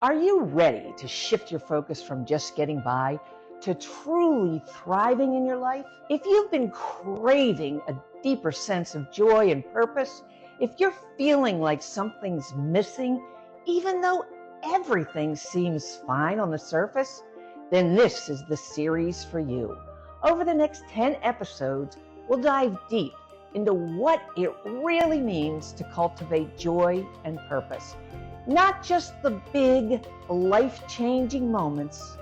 Are you ready to shift your focus from just getting by to truly thriving in your life? If you've been craving a deeper sense of joy and purpose, if you're feeling like something's missing, even though everything seems fine on the surface, then this is the series for you. Over the next 10 episodes, we'll dive deep into what it really means to cultivate joy and purpose. Not just the big, life-changing moments,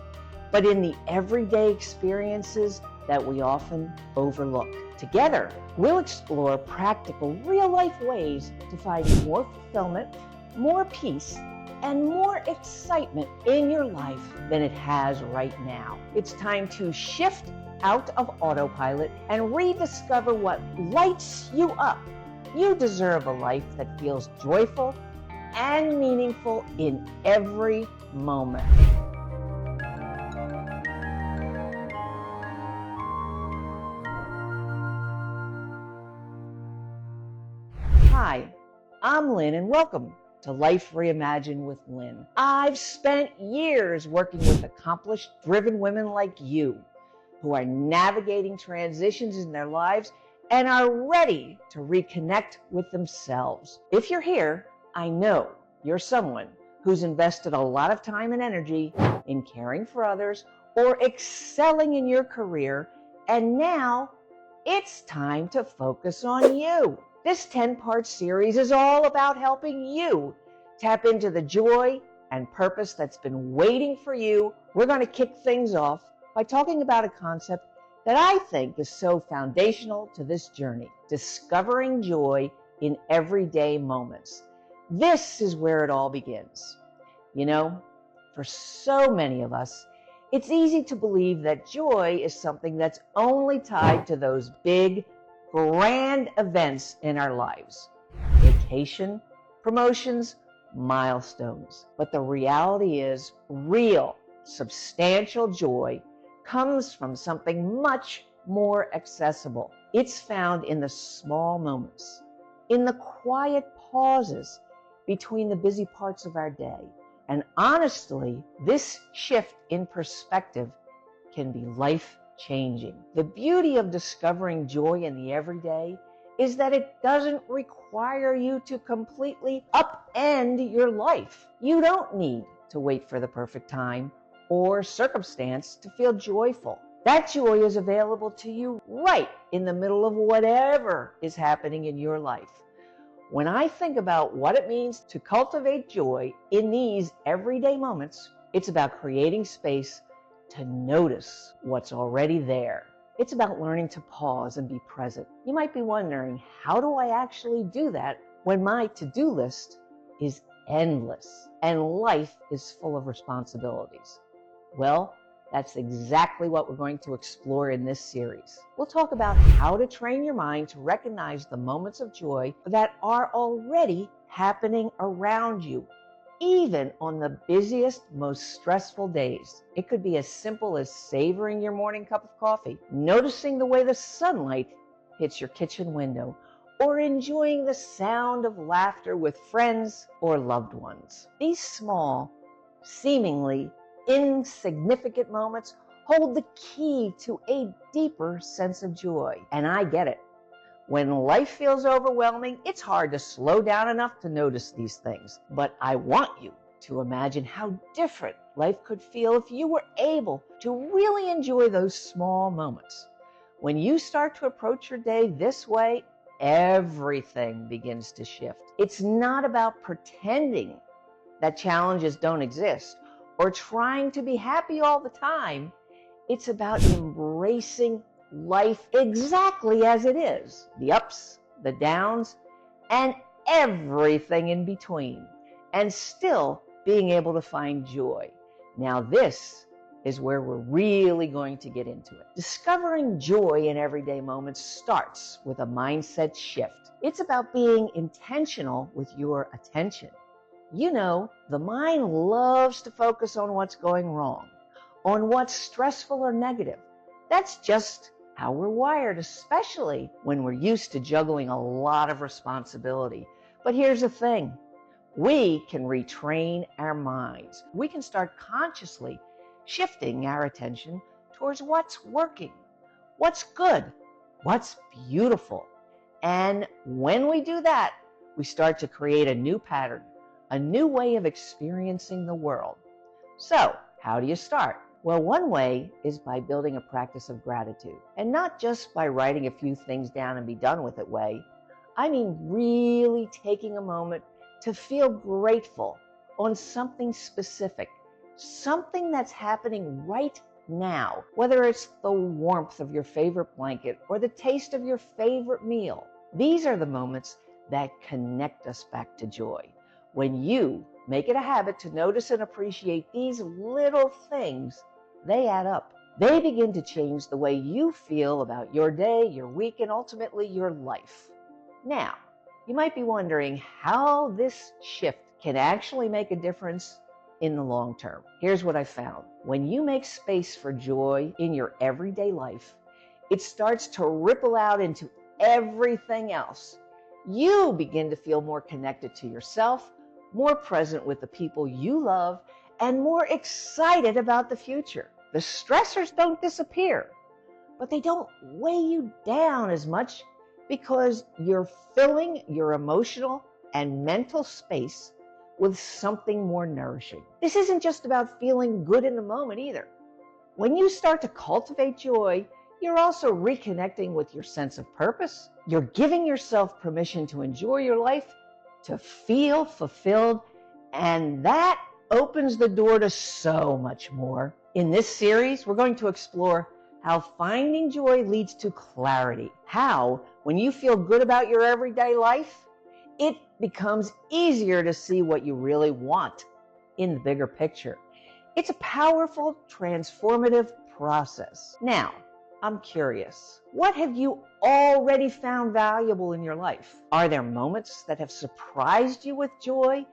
but in the everyday experiences that we often overlook. Together, we'll explore practical, real-life ways to find more fulfillment, more peace, and more excitement in your life than it has right now. It's time to shift out of autopilot and rediscover what lights you up. You deserve a life that feels joyful and meaningful in every moment. Hi, I'm Lynn, and welcome to Life Reimagined with Lynn. I've spent years working with accomplished, driven women like you who are navigating transitions in their lives and are ready to reconnect with themselves. If you're here, I know you're someone who's invested a lot of time and energy in caring for others or excelling in your career, and now it's time to focus on you. This 10-part series is all about helping you tap into the joy and purpose that's been waiting for you. We're going to kick things off by talking about a concept that I think is so foundational to this journey: discovering joy in everyday moments. This is where it all begins. You know, for so many of us, it's easy to believe that joy is something that's only tied to those big, grand events in our lives. Vacation, promotions, milestones. But the reality is, real, substantial joy comes from something much more accessible. It's found in the small moments, in the quiet pauses between the busy parts of our day. And honestly, this shift in perspective can be life-changing. The beauty of discovering joy in the everyday is that it doesn't require you to completely upend your life. You don't need to wait for the perfect time or circumstance to feel joyful. That joy is available to you right in the middle of whatever is happening in your life. When I think about what it means to cultivate joy in these everyday moments, it's about creating space to notice what's already there. It's about learning to pause and be present. You might be wondering, how do I actually do that when my to-do list is endless and life is full of responsibilities? Well, that's exactly what we're going to explore in this series. We'll talk about how to train your mind to recognize the moments of joy that are already happening around you, even on the busiest, most stressful days. It could be as simple as savoring your morning cup of coffee, noticing the way the sunlight hits your kitchen window, or enjoying the sound of laughter with friends or loved ones. These small, seemingly insignificant moments hold the key to a deeper sense of joy. And I get it. When life feels overwhelming, it's hard to slow down enough to notice these things. But I want you to imagine how different life could feel if you were able to really enjoy those small moments. When you start to approach your day this way, everything begins to shift. It's not about pretending that challenges don't exist or trying to be happy all the time. It's about embracing life exactly as it is, the ups, the downs, and everything in between, and still being able to find joy. Now this is where we're really going to get into it. Discovering joy in everyday moments starts with a mindset shift. It's about being intentional with your attention. You know, the mind loves to focus on what's going wrong, on what's stressful or negative. That's just how we're wired, especially when we're used to juggling a lot of responsibility. But here's the thing. we can retrain our minds. We can start consciously shifting our attention towards what's working, what's good, what's beautiful. And when we do that, we start to create a new pattern, a new way of experiencing the world. So, how do you start? Well, one way is by building a practice of gratitude, and not just by writing a few things down and be done with it way. I mean really taking a moment to feel grateful on something specific, something that's happening right now, whether it's the warmth of your favorite blanket or the taste of your favorite meal. These are the moments that connect us back to joy. When you make it a habit to notice and appreciate these little things, they add up. They begin to change the way you feel about your day, your week, and ultimately your life. Now, you might be wondering how this shift can actually make a difference in the long term. Here's what I found. When you make space for joy in your everyday life, it starts to ripple out into everything else. You begin to feel more connected to yourself, more present with the people you love, and more excited about the future. The stressors don't disappear, but they don't weigh you down as much because you're filling your emotional and mental space with something more nourishing. This isn't just about feeling good in the moment either. When you start to cultivate joy, you're also reconnecting with your sense of purpose. You're giving yourself permission to enjoy your life, to feel fulfilled, and that opens the door to so much more. In this series, we're going to explore how finding joy leads to clarity. How, when you feel good about your everyday life, it becomes easier to see what you really want in the bigger picture. It's a powerful, transformative process. Now, I'm curious, what have you already found valuable in your life? Are there moments that have surprised you with joy,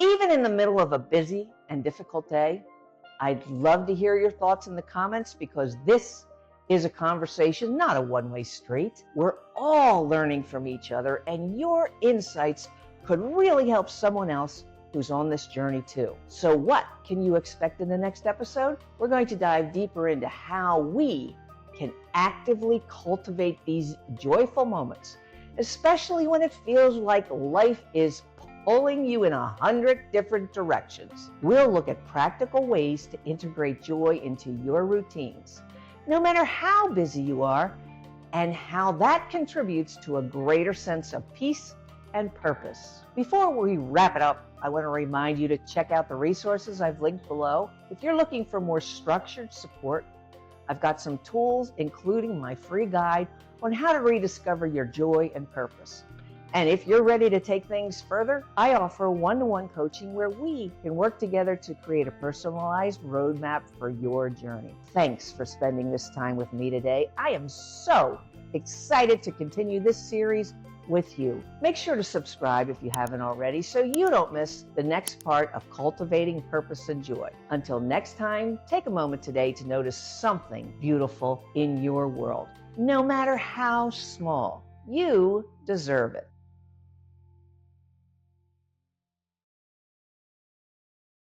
even in the middle of a busy and difficult day? I'd love to hear your thoughts in the comments, because this is a conversation, not a one-way street. We're all learning from each other, and your insights could really help someone else who's on this journey too. So what can you expect in the next episode? We're going to dive deeper into how we can actively cultivate these joyful moments, especially when it feels like life is pulling you in 100 different directions. We'll look at practical ways to integrate joy into your routines, no matter how busy you are, and how that contributes to a greater sense of peace and purpose. Before we wrap it up, I want to remind you to check out the resources I've linked below. If you're looking for more structured support, I've got some tools, including my free guide on how to rediscover your joy and purpose. And if you're ready to take things further, I offer one-to-one coaching where we can work together to create a personalized roadmap for your journey. Thanks for spending this time with me today. I am so excited to continue this series with you. Make sure to subscribe if you haven't already, so you don't miss the next part of cultivating purpose and joy. Until next time, take a moment today to notice something beautiful in your world. No matter how small, you deserve it.